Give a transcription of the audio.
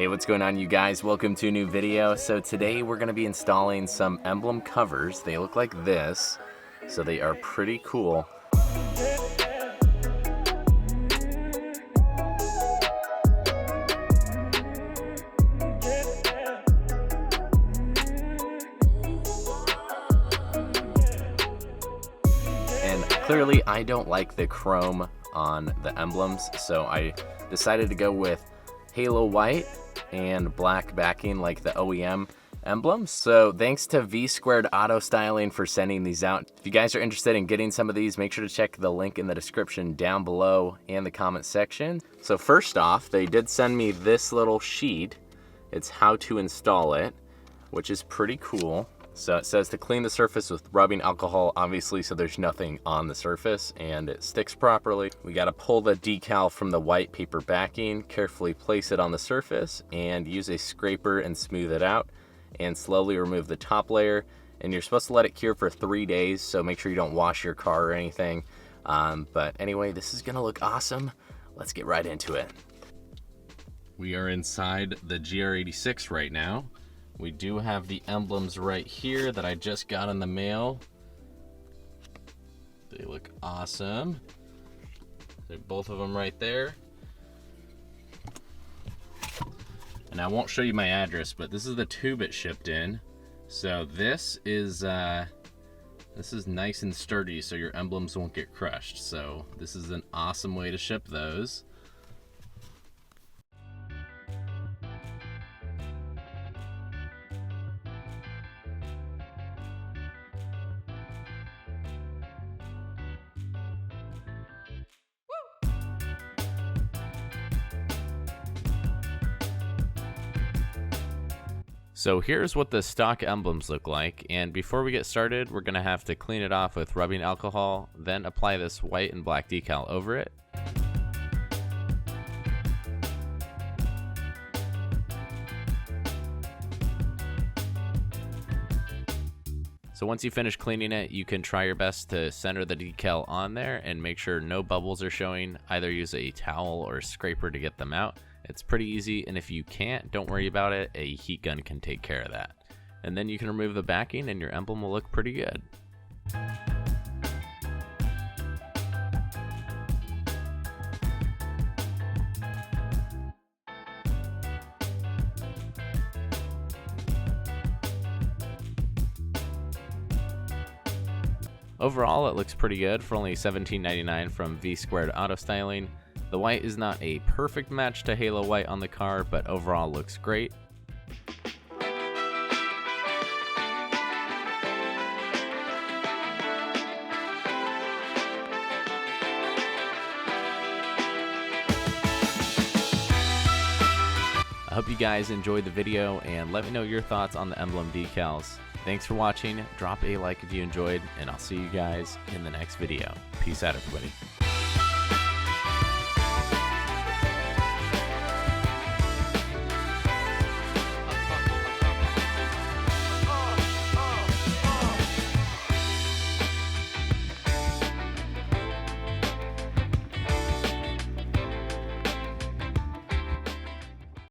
Hey, what's going on, you guys? Welcome to a new video. So today we're going to be installing some emblem covers. They look like this, so they are pretty cool. And clearly I don't like the chrome on the emblems, so I decided to go with halo white and black backing like the OEM emblems. So thanks to VSquaredAutoStyling for sending these out. If you guys are interested in getting some of these, make sure to check the link in the description down below and the comment section. So first off, they did send me this little sheet. It's how to install it, which is pretty cool. So it says to clean the surface with rubbing alcohol, obviously, so there's nothing on the surface and it sticks properly. We got to pull the decal from the white paper backing, carefully place it on the surface and use a scraper and smooth it out and slowly remove the top layer. And you're supposed to let it cure for 3 days, so make sure you don't wash your car or anything. But anyway, this is gonna look awesome. Let's get right into it. We are inside the GR86 right now. We do have the emblems right here that I just got in the mail. They look awesome. They're both of them right there. And I won't show you my address, but this is the tube it shipped in. So this is nice and sturdy, so your emblems won't get crushed. So this is an awesome way to ship those. So here's what the stock emblems look like, and before we get started, we're gonna have to clean it off with rubbing alcohol, then apply this white and black decal over it. So once you finish cleaning it, you can try your best to center the decal on there and make sure no bubbles are showing. Either use a towel or a scraper to get them out. It's pretty easy, and if you can't, don't worry about it. A heat gun can take care of that. And then you can remove the backing and your emblem will look pretty good. Overall, it looks pretty good for only $17.99 from VSquaredAutoStyling. The white is not a perfect match to halo white on the car, but overall looks great. I hope you guys enjoyed the video, and let me know your thoughts on the emblem decals. Thanks for watching. Drop a like if you enjoyed, and I'll see you guys in the next video. Peace out, everybody.